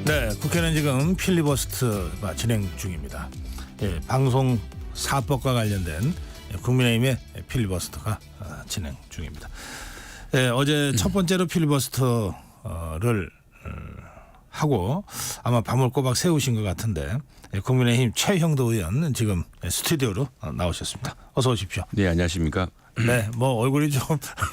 네, 국회는 지금 필리버스터가 진행 중입니다. 예, 방송 사법과 관련된 국민의힘의 필리버스터가 진행 중입니다. 예, 어제 첫 번째로 필리버스터를 하고 아마 밤을 꼬박 새우신 것 같은데 국민의힘 최형도 의원 지금 스튜디오로 나오셨습니다. 어서 오십시오. 네, 안녕하십니까. 네, 뭐 얼굴이 좀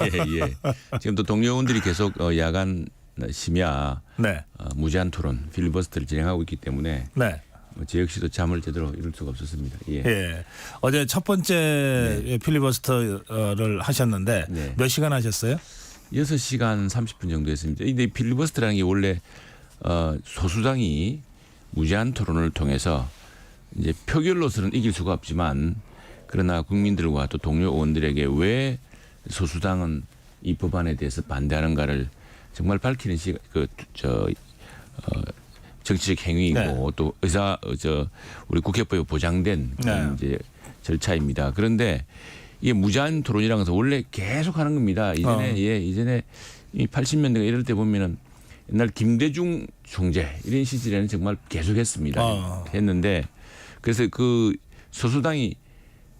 예. 지금 또 동료 의원들이 계속 야간 심야 네, 무제한 토론 필리버스터를 진행하고 있기 때문에 네. 제 역시도 잠을 제대로 이룰 수가 없었습니다. 예. 예. 어제 첫 번째 필리버스터를 하셨는데 네. 몇 시간 하셨어요? 6시간 30분 정도 했습니다. 근데 필리버스터라는 게 원래 소수당이 무제한 토론을 통해서 이제 표결로서는 이길 수가 없지만 그러나 국민들과 또 동료 의원들에게 왜 소수당은 이 법안에 대해서 반대하는가를 정말 밝히는 정치적 행위이고 네. 또 우리 국회법에 보장된 그런 이제 절차입니다. 그런데 이게 무제한 토론이라는 것은 원래 계속 하는 겁니다. 이전에 이 80년대가 이럴 때 보면은 옛날 김대중 총재 이런 시절에는 정말 계속했습니다. 했는데 그래서 그 소수당이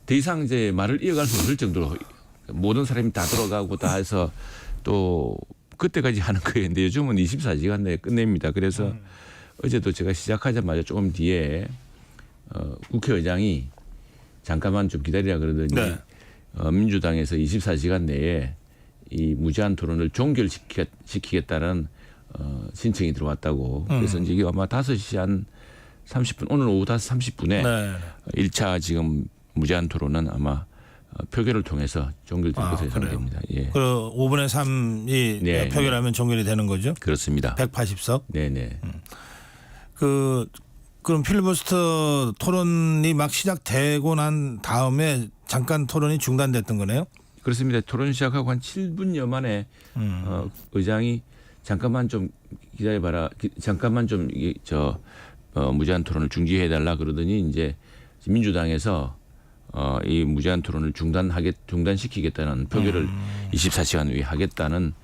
더 이상 이제 말을 이어갈 수 없을 정도로 모든 사람이 다 들어가고 다 해서 또 그때까지 하는 거예요. 근데 요즘은 24시간 내에 끝냅니다. 그래서 어제도 제가 시작하자마자 조금 뒤에 국회의장이 잠깐만 좀 기다리라 그러더니 네. 민주당에서 24시간 내에 이 무제한 토론을 종결시키겠다는 신청이 들어왔다고. 그래서 이제 이게 아마 5시 한 30분 오늘 오후 5시 30분에 네. 1차 지금 무제한 토론은 아마 표결을 통해서 종결될 것으로 예상됩니다. 예. 그 5분의 3이 네, 표결하면 종결이 되는 거죠? 그렇습니다. 180석. 네네. 그럼 필리버스터 토론이 막 시작되고 난 다음에 잠깐 토론이 중단됐던 거네요? 그렇습니다. 토론 시작하고 한 7분여 만에 의장이 잠깐만 좀 기다려봐라. 잠깐만 좀 무제한 토론을 중지해달라 그러더니 이제 민주당에서 이 무제한 토론을 중단시키겠다는 표결을 24시간 후에 하겠다는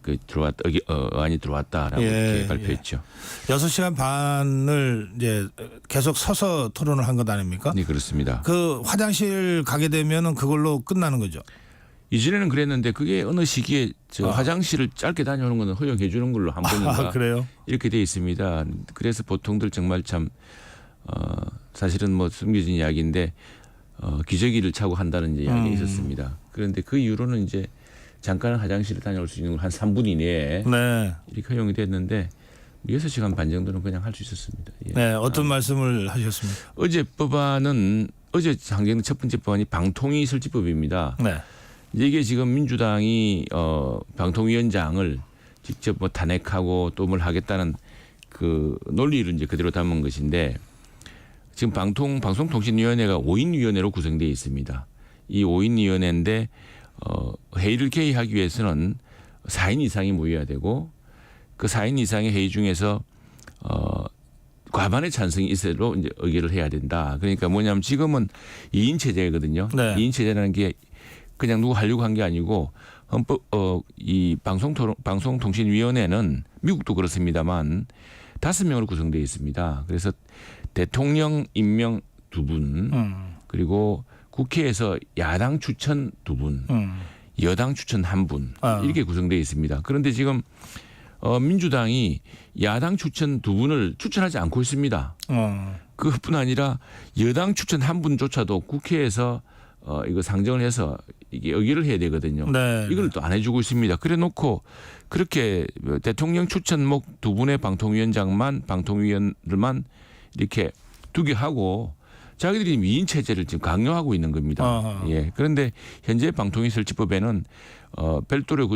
의안이 들어왔다라고 이렇게 발표했죠. 6시간 반을 이제 계속 서서 토론을 한 것 아닙니까? 네, 그렇습니다. 그 화장실 가게 되면은 그걸로 끝나는 거죠. 이전에는 그랬는데 그게 어느 시기에 화장실을 짧게 다녀오는 거는 허용해 주는 걸로 한 번인가 그래요? 이렇게 돼 있습니다. 그래서 보통들 정말 참 사실은 뭐 숨겨진 이야기인데 기저귀를 차고 한다는 이야기가 있었습니다. 그런데 그 이후로는 이제 잠깐 화장실을 다녀올 수 있는 걸 한 3분 이내에 네. 이렇게 허용이 됐는데 6시간 반 정도는 그냥 할 수 있었습니다. 예. 네. 어떤 말씀을 하셨습니까? 어제 상정된 첫 번째 법안이 방통위 설치법입니다. 네. 이게 지금 민주당이 방통위원장을 직접 뭐 탄핵하고 또 뭘 하겠다는 그 논리를 이제 그대로 담은 것인데 지금 방송통신위원회가 5인 위원회로 구성되어 있습니다. 이 5인 위원회인데 회의를 개의하기 위해서는 4인 이상이 모여야 되고 그 4인 이상의 회의 중에서 과반의 찬성이 있어도 이제 의결을 해야 된다. 그러니까 뭐냐면 지금은 2인 체제거든요. 네. 2인 체제라는 게 그냥 누구 하려고 한 게 아니고 이 방송통신위원회는 미국도 그렇습니다만 5명으로 구성되어 있습니다. 그래서 대통령 임명 2분 그리고 국회에서 야당 추천 2분 여당 추천 1분 이렇게 구성되어 있습니다. 그런데 지금 민주당이 야당 추천 2분을 추천하지 않고 있습니다. 그것뿐 아니라 여당 추천 1분조차도 국회에서 이거 상정을 해서 이게 의결을 해야 되거든요. 네. 이걸 또 안 해주고 있습니다. 그래 놓고 그렇게 대통령 추천목 2분의 방통위원들만 이렇게 두게 하고 자기들이 2인 체제를 지금 강요하고 있는 겁니다. 예. 그런데 현재 방통위 설치법에는 별도로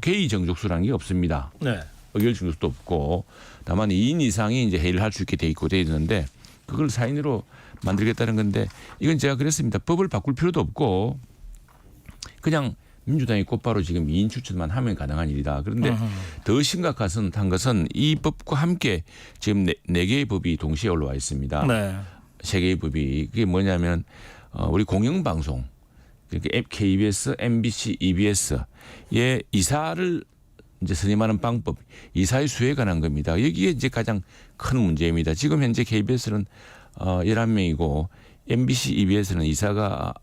개의 정족수라는 게 없습니다. 네. 의결 정족수도 없고 다만 2인 이상이 이제 회의를 할 수 있게 돼 있고 돼 있는데 그걸 4인으로 만들겠다는 건데 이건 제가 그랬습니다. 법을 바꿀 필요도 없고 그냥 민주당이 곧바로 지금 2인 추천만 하면 가능한 일이다. 그런데 더 심각한 것은 이 법과 함께 지금 네 개의 법이 동시에 올라와 있습니다. 네. 3개의 법이 그게 뭐냐면 우리 공영방송 그러니까 KBS, MBC, EBS의 이사를 이제 선임하는 방법, 이사의 수에 관한 겁니다. 여기에 이제 가장 큰 문제입니다. 지금 현재 KBS는 11명이고 MBC, EBS는 이사가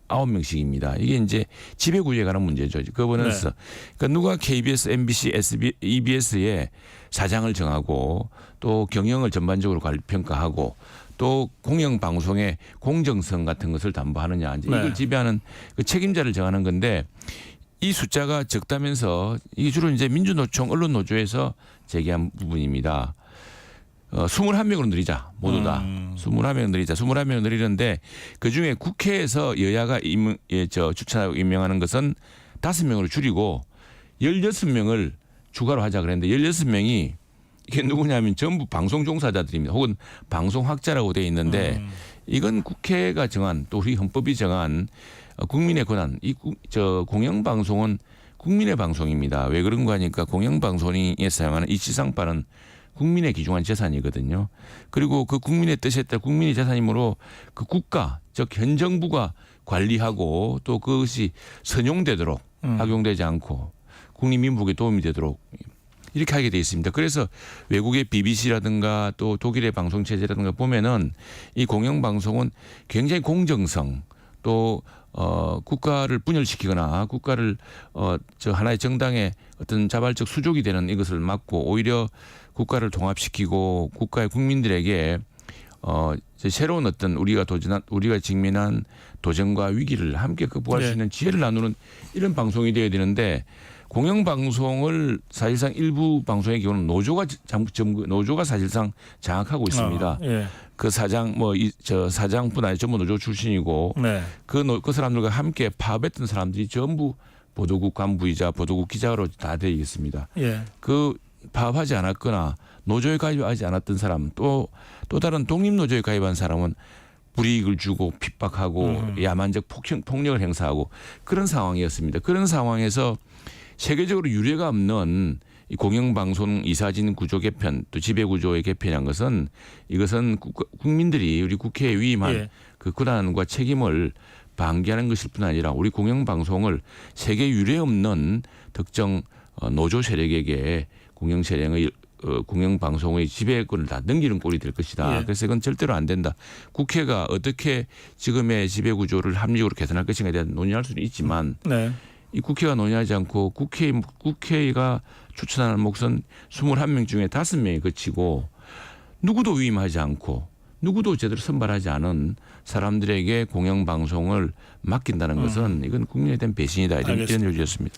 9명씩입니다. 이게 이제 지배구조에 관한 문제죠. 거버넌스. 그러니까 누가 KBS, MBC, EBS의 사장을 정하고 또 경영을 전반적으로 평가하고 또 공영방송의 공정성 같은 것을 담보하느냐. 이제 이걸 지배하는 그 책임자를 정하는 건데 이 숫자가 적다면서 이게 주로 이제 민주노총 언론노조에서 제기한 부분입니다. 21명으로 늘리자. 모두 다. 21명 늘리자. 21명 늘리는데 그중에 국회에서 여야가 추천하고 임명하는 것은 5명으로 줄이고 16명을 추가로 하자 그랬는데 16명이 이게 누구냐면 전부 방송 종사자들입니다. 혹은 방송학자라고 되어 있는데 이건 국회가 정한 또 우리 헌법이 정한 국민의 권한. 공영방송은 국민의 방송입니다. 왜 그런가 하니까 공영방송에 사용하는 이 지상파는 국민의 귀중한 재산이거든요. 그리고 그 국민의 뜻에 따라 국민의 재산이므로 그 국가, 즉 현 정부가 관리하고 또 그것이 선용되도록 악용되지 않고 국민민복에 도움이 되도록 이렇게 하게 돼 있습니다. 그래서 외국의 BBC라든가 또 독일의 방송체제라든가 보면은 이 공영방송은 굉장히 공정성 또 국가를 분열시키거나 국가를 하나의 정당의 어떤 자발적 수족이 되는 이것을 막고 오히려 국가를 통합시키고 국가의 국민들에게 새로운 어떤 우리가 직면한 도전과 위기를 함께 극복할 수 있는 지혜를 나누는 이런 방송이 되어야 되는데 공영방송을 사실상 일부 방송의 경우는 노조가 사실상 장악하고 있습니다. 그 사장 사장뿐 아니라 전부 노조 출신이고 그 사람들과 함께 파업했던 사람들이 전부 보도국 간부이자 보도국 기자로 다 되어 있습니다. 그 파업하지 않았거나 노조에 가입하지 않았던 사람 또 다른 독립노조에 가입한 사람은 불이익을 주고 핍박하고 야만적 폭력을 행사하고 그런 상황이었습니다. 그런 상황에서 세계적으로 유례가 없는 이 공영방송 이사진 구조 개편 또 지배구조의 개편한 것은 이것은 국민들이 우리 국회에 위임한 그 권한과 책임을 방기하는 것일 뿐 아니라 우리 공영방송을 세계 유례 없는 특정 노조 세력에게 공영방송의 지배권을 다 넘기는 꼴이 될 것이다. 그래서 이건 절대로 안 된다. 국회가 어떻게 지금의 지배구조를 합리적으로 개선할 것인가에 대한 논의할 수는 있지만 이 국회가 논의하지 않고 국회가 추천하는 몫은 21명 중에 5명이 거치고 누구도 위임하지 않고 누구도 제대로 선발하지 않은 사람들에게 공영방송을 맡긴다는 것은 이건 국민에 대한 배신이다. 이런 요지였습니다.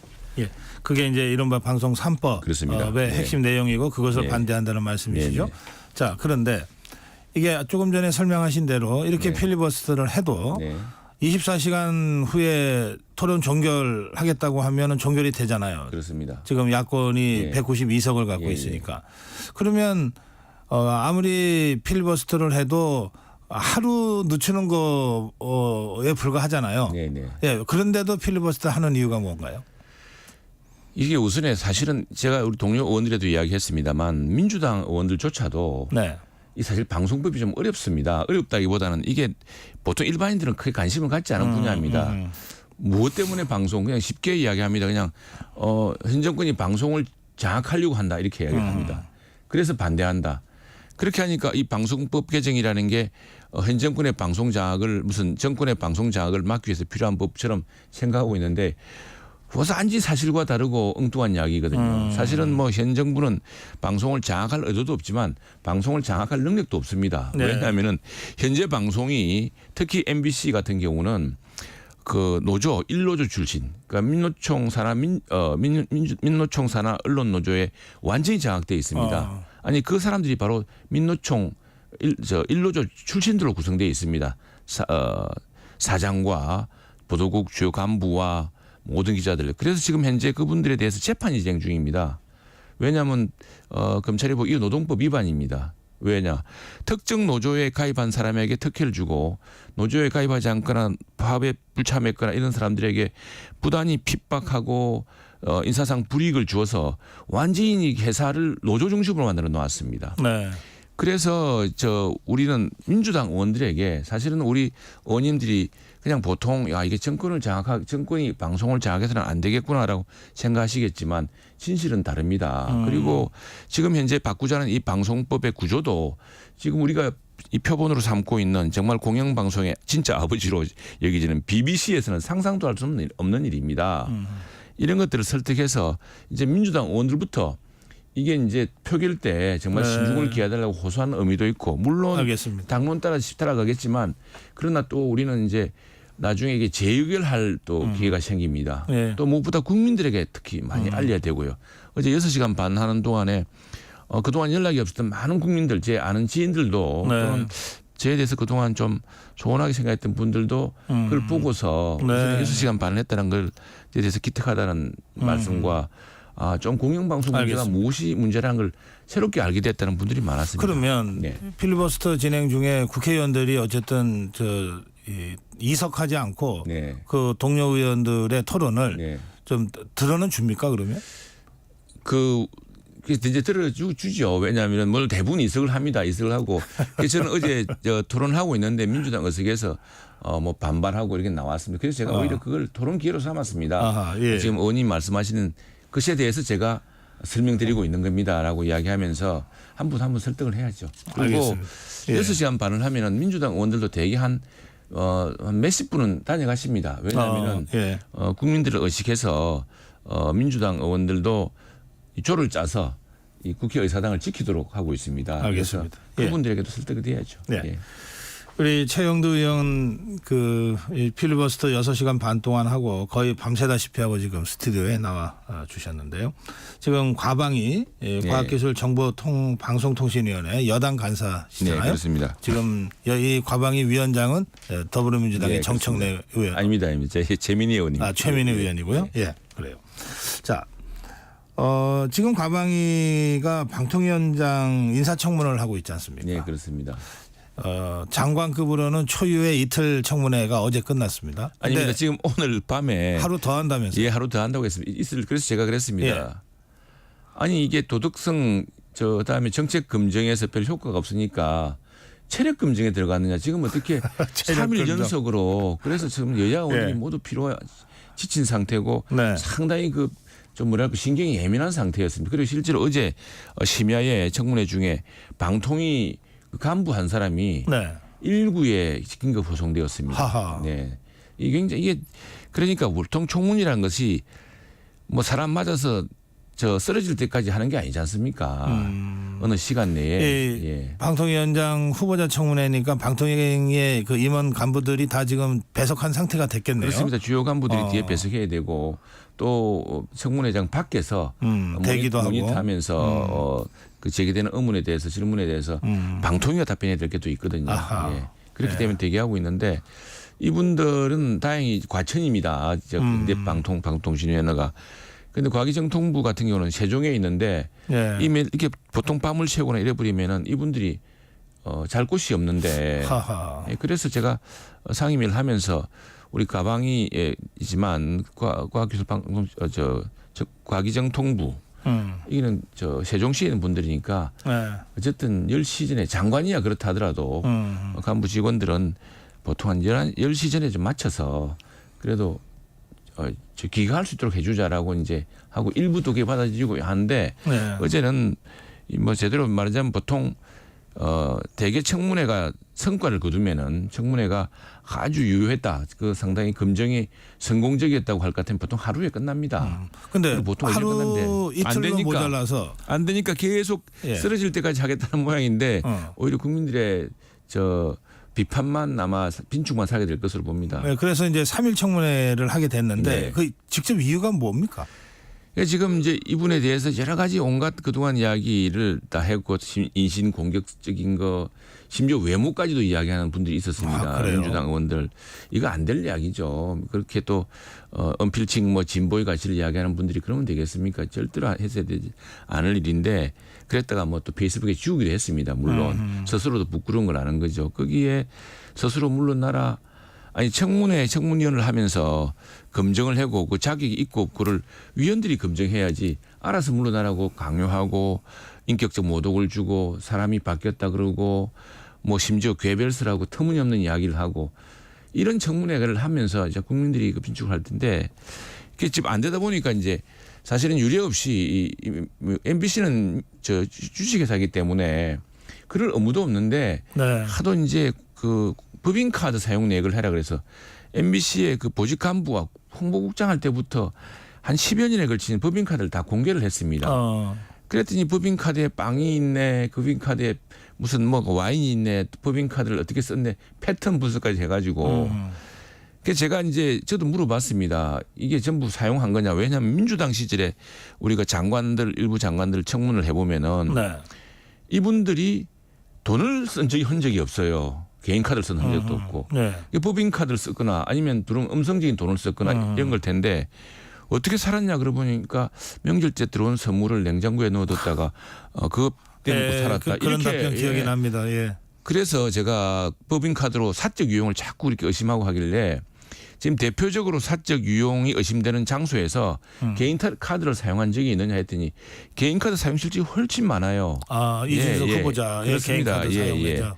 그게 이제 이른바 방송 3법의 그렇습니다. 핵심 내용이고 그것을 반대한다는 말씀이시죠. 자, 그런데 이게 조금 전에 설명하신 대로 이렇게 필리버스터를 해도 24시간 후에 토론 종결하겠다고 하면은 종결이 되잖아요. 그렇습니다. 지금 야권이 192석을 갖고 있으니까. 그러면 아무리 필리버스터를 해도 하루 늦추는 거에 불과하잖아요. 그런데도 필리버스터 하는 이유가 뭔가요? 이게 우선에 사실은 제가 우리 동료 의원들에도 이야기했습니다만 민주당 의원들조차도 이 사실 방송법이 좀 어렵습니다. 어렵다기보다는 이게 보통 일반인들은 크게 관심을 갖지 않은 분야입니다. 무엇 때문에 방송 그냥 쉽게 이야기합니다. 그냥 현 정권이 방송을 장악하려고 한다 이렇게 이야기합니다. 그래서 반대한다. 그렇게 하니까 이 방송법 개정이라는 게 현 정권의 방송 장악을 무슨 정권의 방송 장악을 막기 위해서 필요한 법처럼 생각하고 있는데 완전히 사실과 다르고 엉뚱한 이야기거든요. 사실은 뭐 현 정부는 방송을 장악할 의도도 없지만 방송을 장악할 능력도 없습니다. 왜냐하면은 현재 방송이 특히 MBC 같은 경우는 그 노조 1노조 출신, 그러니까 민노총 산하 언론노조에 완전히 장악돼 있습니다. 아니 그 사람들이 바로 민노총 1노조 출신들로 구성되어 있습니다. 사장과 보도국 주요 간부와 모든 기자들. 그래서 지금 현재 그분들에 대해서 재판이 진행 중입니다. 왜냐하면 검찰이 보기 이 노동법 위반입니다. 왜냐? 특정 노조에 가입한 사람에게 특혜를 주고 노조에 가입하지 않거나 파업에 불참했거나 이런 사람들에게 부단히 핍박하고 인사상 불이익을 주어서 완전히 회사를 노조 중심으로 만들어 놓았습니다. 그래서 우리는 민주당 의원들에게 사실은 우리 의원님들이 그냥 보통 야 이게 정권이 방송을 장악해서는 안 되겠구나라고 생각하시겠지만 진실은 다릅니다. 그리고 지금 현재 바꾸자는 이 방송법의 구조도 지금 우리가 이 표본으로 삼고 있는 정말 공영방송의 진짜 아버지로 여기지는 BBC에서는 상상도 할 수 없는 일입니다. 이런 것들을 설득해서 이제 민주당 의원들부터 이게 이제 표결 때 정말 네. 신중을 기하달라고 호소하는 의미도 있고 물론 알겠습니다. 당론 따라 따라가겠지만 그러나 또 우리는 이제 나중에 이게 재의결할 또 기회가 생깁니다. 네. 또 무엇보다 국민들에게 특히 많이 알려야 되고요. 어제 6시간 반 하는 동안에 그동안 연락이 없었던 많은 국민들 제 아는 지인들도 네. 또는 저에 대해서 그동안 좀 소원하게 생각했던 분들도 그걸 보고서 네. 6시간 반을 했다는 걸 에 대해서 기특하다는 말씀과 좀 공영방송 문제가 알겠습니다. 무엇이 문제라는 걸 새롭게 알게 됐다는 분들이 많았습니다. 그러면 네. 필리버스터 진행 중에 국회의원들이 어쨌든 이석하지 않고 네. 그 동료 의원들의 토론을 네. 좀 들어는 줍니까 그러면? 이제 들어주죠. 왜냐하면 뭘 대부분 이석을 합니다. 이석을 하고. 그래서 저는 어제 토론하고 있는데 민주당 의석에서 뭐 반발하고 이렇게 나왔습니다. 그래서 제가 오히려 그걸 토론 기회로 삼았습니다. 아하, 예. 지금 의원님 말씀하시는 것에 대해서 제가 설명드리고 있는 겁니다라고 이야기하면서 한 분 한 분 설득을 해야죠. 그리고 알겠습니다. 예. 6시간 6시간 반을 하면은 민주당 의원들도 대개 한 몇십 분은 다녀가십니다. 왜냐하면은 예. 국민들을 의식해서 민주당 의원들도 이 조를 짜서 이 국회의사당을 지키도록 하고 있습니다. 알겠습니다. 그래서 그분들에게도 설득을 해야죠. 네. 예. 우리 최영두 의원 이 필리버스터 6시간 반 동안 하고 거의 밤새다시피 하고 지금 스튜디오에 나와 주셨는데요. 지금 과방위 과학기술정보방송통신위원회 여당 네, 간사시잖아요. 그렇습니다. 지금 이 과방위 위원장은 더불어민주당의 네, 정청래 의원. 아닙니다. 재민희 의원님. 최민희 의원이고요. 예, 그래요. 자, 지금 과방위가 방통위원장 인사청문회를 하고 있지 않습니까? 네, 그렇습니다. 장관급으로는 초유의 이틀 청문회가 어제 끝났습니다. 아닙니다. 지금 오늘 밤에 하루 더 한다면서요? 예, 하루 더 한다고 했습니다. 그래서 제가 그랬습니다. 예. 아니 이게 도덕성 그다음에 정책 검증에서 별 효과가 없으니까 체력 검증에 들어갔느냐. 지금 어떻게 3일 검증. 연속으로 그래서 지금 여야 의원들이 예. 모두 지친 상태고 네. 상당히 좀 뭐랄까 신경이 예민한 상태였습니다. 그리고 실제로 어제 심야에 청문회 중에 방통위 간부 한 사람이 네. 1구에 긴급 호송되었습니다. 하하. 네. 이게 그러니까 보통 청문이라는 것이 뭐 사람 맞아서 쓰러질 때까지 하는 게 아니지 않습니까? 어느 시간 내에. 예. 방통위원장 후보자 청문회니까 방통위의 그 임원 간부들이 다 지금 배석한 상태가 됐겠네요. 그렇습니다. 주요 간부들이 뒤에 배석해야 되고 또 청문회장 밖에서 대기도 하고 모니터하면서 그 제기되는 의문에 대해서 질문에 대해서 방통위가 답변해야 될 게 또 있거든요. 아하. 예. 그렇기 때문에 대기하고 있는데 이분들은 다행히 과천입니다. 방통신위원회가. 그런데 과기정통부 같은 경우는 세종에 있는데 예. 이미 이렇게 보통 밤을 새우거나 이래버리면은 이분들이 잘 곳이 없는데 하하. 예, 그래서 제가 상임위를 하면서 우리 가방이지만 과기정통부 이는 세종시에 있는 분들이니까 네. 어쨌든 10시 전에 장관이야 그렇다 하더라도 간부 직원들은 보통 한 10시 전에 좀 맞춰서 그래도 귀가할 수 있도록 해주자라고 이제 하고 일부 도계 받아들이고 하는데 네. 어제는 뭐 제대로 말하자면 보통 대개 청문회가 성과를 거두면은 청문회가 아주 유효했다. 그 상당히 검증이 성공적이었다고 할 것 같으면 보통 하루에 끝납니다. 근데 보통 하루 이틀로 모자라서 안 되니까 계속 예. 쓰러질 때까지 하겠다는 모양인데 오히려 국민들의 비판만 아마 빈축만 사게 될 것으로 봅니다. 네, 그래서 이제 3일 청문회를 하게 됐는데 네. 그 직접 이유가 뭡니까? 지금 이제 이분에 대해서 여러 가지 온갖 그동안 이야기를 다 했고 인신 공격적인 거 심지어 외모까지도 이야기하는 분들이 있었습니다. 그래요? 민주당 의원들 이거 안 될 이야기죠. 그렇게 또 언필칭 뭐 진보의 가치를 이야기하는 분들이 그러면 되겠습니까? 절대로 해서야 되지 않을 일인데 그랬다가 뭐 또 페이스북에 지우기도 했습니다. 물론 스스로도 부끄러운 걸 아는 거죠. 거기에 스스로 물러나라. 아니 청문위원을 하면서 검증을 하고 그 자격이 있고 그걸 위원들이 검증해야지 알아서 물러나라고 강요하고 인격적 모독을 주고 사람이 바뀌었다 그러고 뭐 심지어 괴별설하고 터무니없는 이야기를 하고 이런 청문회를 하면서 이제 국민들이 그 빈축을 할 텐데 그게 지금 안 되다 보니까 이제 사실은 유례 없이 MBC는 저 주식회사이기 때문에 그럴 의무도 없는데 네. 하도 이제 그 법인카드 사용 내역을 해라 그래서 MBC의 그 보직 간부와 홍보국장 할 때부터 한 10여 년에 걸친 법인카드를 다 공개를 했습니다. 그랬더니 법인카드에 빵이 있네, 법인카드에 무슨 뭐 와인이 있네, 법인카드를 어떻게 썼네, 패턴 분석까지 해가지고. 그래서 제가 이제 저도 물어봤습니다. 이게 전부 사용한 거냐? 왜냐하면 민주당 시절에 우리가 장관들 일부 장관들 청문을 해보면은 네. 이분들이 돈을 쓴 적이 흔적이 없어요. 개인 카드를 쓴 흔적도 없고 네. 법인 카드를 썼거나 아니면 음성적인 돈을 썼거나 이런 걸 텐데 어떻게 살았냐 그러고 보니까 명절 때 들어온 선물을 냉장고에 넣어뒀다가 그거 떼놓고 살았다. 그런 이렇게 답변 기억이 납니다. 예. 그래서 제가 법인 카드로 사적 유용을 자꾸 이렇게 의심하고 하길래 지금 대표적으로 사적 유용이 의심되는 장소에서 개인 카드를 사용한 적이 있느냐 했더니 개인 카드 사용 실질이 훨씬 많아요. 아, 이준석 후보자 그렇습니다. 개인 카드 사용자.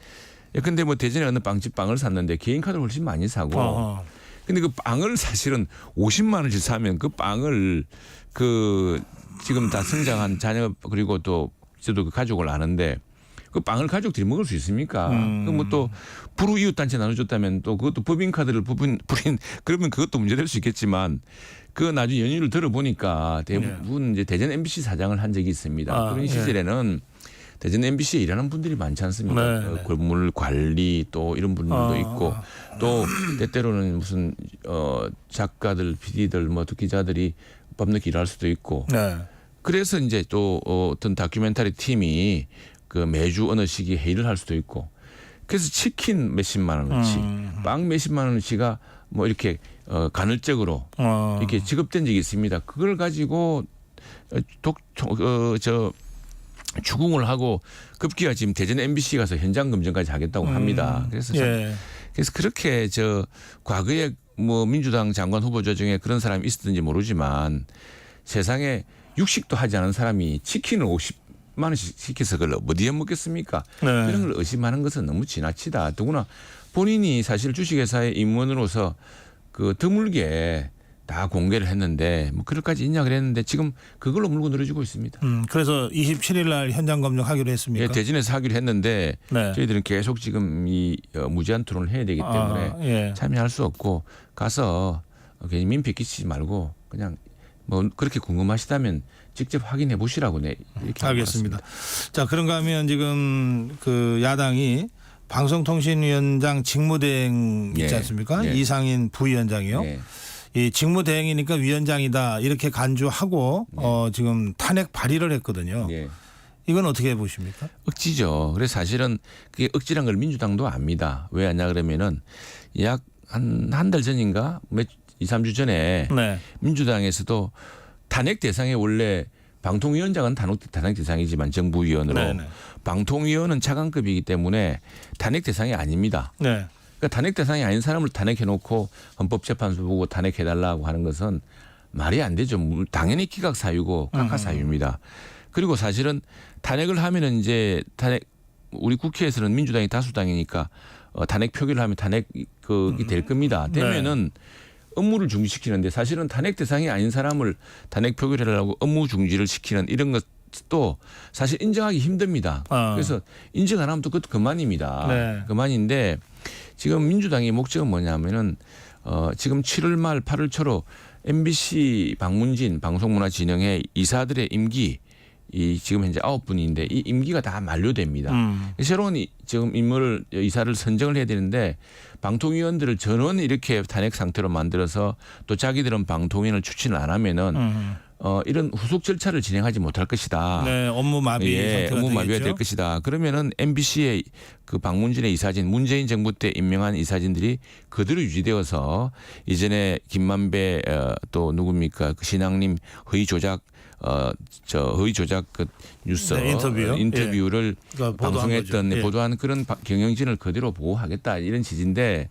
근데 뭐 대전에 어느 빵집 빵을 샀는데 개인 카드를 훨씬 많이 사고. 근데 그 빵을 사실은 50만 원씩 사면 그 빵을 그 지금 다 성장한 자녀 그리고 또 저도 그 가족을 아는데 그 빵을 가족들이 먹을 수 있습니까? 그 뭐 또 불우 이웃 단체 나눠줬다면 또 그것도 법인 카드를 부린 그러면 그것도 문제될 수 있겠지만 그 나중에 연유를 들어보니까 대부분 이제 대전 MBC 사장을 한 적이 있습니다. 그런 시절에는 대전 MBC에 일하는 분들이 많지 않습니까? 건물 관리 또 이런 분들도 있고 또 때때로는 무슨 작가들, PD들, 뭐 기자들이 밤늦게 일할 수도 있고. 그래서 이제 또 어떤 다큐멘터리 팀이 그 매주 어느 시기에 회의를 할 수도 있고. 그래서 치킨 몇십만 원어치, 빵 몇십만 원어치가 뭐 이렇게 간헐적으로 이렇게 지급된 적이 있습니다. 그걸 가지고 추궁을 하고 급기야 지금 대전 MBC 가서 현장 검증까지 하겠다고 합니다. 그래서 그래서 그렇게 과거에 뭐 민주당 장관 후보자 중에 그런 사람이 있었는지 모르지만 세상에 육식도 하지 않은 사람이 치킨을 50만 원씩 시켜서 그걸 어디에 먹겠습니까? 그런 걸 의심하는 것은 너무 지나치다. 더구나 본인이 사실 주식회사의 임원으로서 그 드물게 다 공개를 했는데 뭐 그럴까지 있냐 그랬는데 지금 그걸로 물고 늘어지고 있습니다. 그래서 27일 날 현장 검증하기로 했습니까? 예, 대전에서 하기로 했는데 저희들은 계속 지금 이 무제한 토론을 해야 되기 때문에 참여할 수 없고 가서 괜히 민폐 끼치지 말고 그냥 뭐 그렇게 궁금하시다면 직접 확인해 보시라고 이렇게 알겠습니다. 자, 그런가 하면 지금 그 야당이 방송통신위원장 직무대행 있지 않습니까? 이상인 부위원장이요. 이 직무대행이니까 위원장이다 이렇게 간주하고 지금 탄핵 발의를 했거든요. 이건 어떻게 보십니까? 억지죠. 그래서 사실은 그게 억지란 걸 민주당도 압니다. 왜 하냐 그러면은 약 한 달 전인가 2, 3주 전에 민주당에서도 탄핵 대상에 원래 방통위원장은 탄핵 대상이지만 정부위원으로 방통위원은 차관급이기 때문에 탄핵 대상이 아닙니다. 그러니까 탄핵 대상이 아닌 사람을 탄핵해놓고 헌법재판소 보고 탄핵해달라고 하는 것은 말이 안 되죠. 당연히 기각 사유고 각하 사유입니다. 그리고 사실은 탄핵을 하면은 이제 우리 국회에서는 민주당이 다수당이니까 탄핵 표기를 하면 탄핵이 될 겁니다. 되면은 업무를 중지시키는데 사실은 탄핵 대상이 아닌 사람을 탄핵 표기를 하려고 업무 중지를 시키는 이런 것도 사실 인정하기 힘듭니다. 그래서 인정 안 하면 또 그것도 그만입니다. 그만인데 지금 민주당의 목적은 뭐냐면은 지금 7월 말 8월 초로 MBC 박문진 방송문화진흥회 이사들의 임기 지금 현재 9분인데 이 임기가 다 만료됩니다. 새로운 지금 이사를 선정을 해야 되는데 방통위원들을 전원 이렇게 탄핵 상태로 만들어서 또 자기들은 방통위원을 추진을 안 하면은 이런 후속 절차를 진행하지 못할 것이다. 업무 마비 업무 마비가 될 것이다. 그러면은 MBC의 그 박문진의 이사진, 문재인 정부 때 임명한 이사진들이 그대로 유지되어서 이전에 김만배 또 누굽니까 그 신앙님 허위 조작 허위 조작 그 뉴스 인터뷰를 방송했던 보도한 그런 경영진을 그대로 보호하겠다 이런 취지인데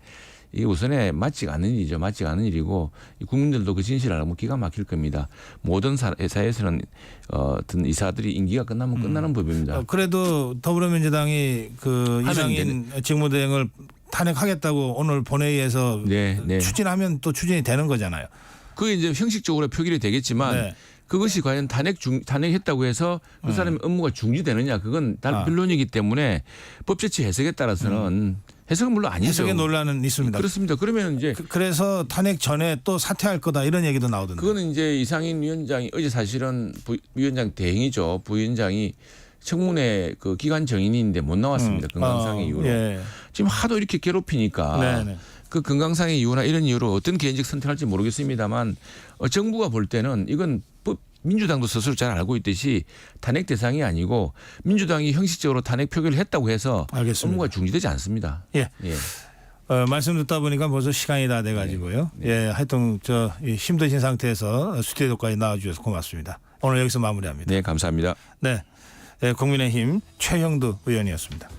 이게 우선에 맞지가 않는 일이죠. 맞지가 않는 일이고 국민들도 그 진실을 알면 기가 막힐 겁니다. 모든 회사에서는 어떤 이사들이 임기가 끝나면 끝나는 법입니다. 그래도 더불어민주당이 그 이상인 직무대행을 탄핵하겠다고 오늘 본회의에서 네, 네. 추진하면 또 추진이 되는 거잖아요. 그게 이제 형식적으로 표결이 되겠지만 네. 그것이 과연 탄핵했다고 해서 그 사람의 업무가 중지되느냐 그건 변론이기 때문에 법제치 해석에 따라서는 해석은 물론 아니죠. 해석의 논란은 있습니다. 그렇습니다. 그러면 이제 그래서 탄핵 전에 또 사퇴할 거다 이런 얘기도 나오던데. 그거는 이제 이상인 위원장이 어제 사실은 위원장 대행이죠. 부위원장이 청문회 그 기관 정인인데 못 나왔습니다. 건강상의 이유로. 예. 지금 하도 이렇게 괴롭히니까 네네. 그 건강상의 이유나 이런 이유로 어떤 개인적 선택할지 모르겠습니다만 정부가 볼 때는 이건 민주당도 스스로 잘 알고 있듯이 탄핵 대상이 아니고 민주당이 형식적으로 탄핵 표결을 했다고 해서 알겠습니다. 업무가 중지되지 않습니다. 예. 예. 말씀 듣다 보니까 벌써 시간이 다 돼가지고요. 예, 하여튼 힘드신 상태에서 스튜디오까지 나와주셔서 고맙습니다. 오늘 여기서 마무리합니다. 네, 감사합니다. 네, 국민의힘 최형두 의원이었습니다.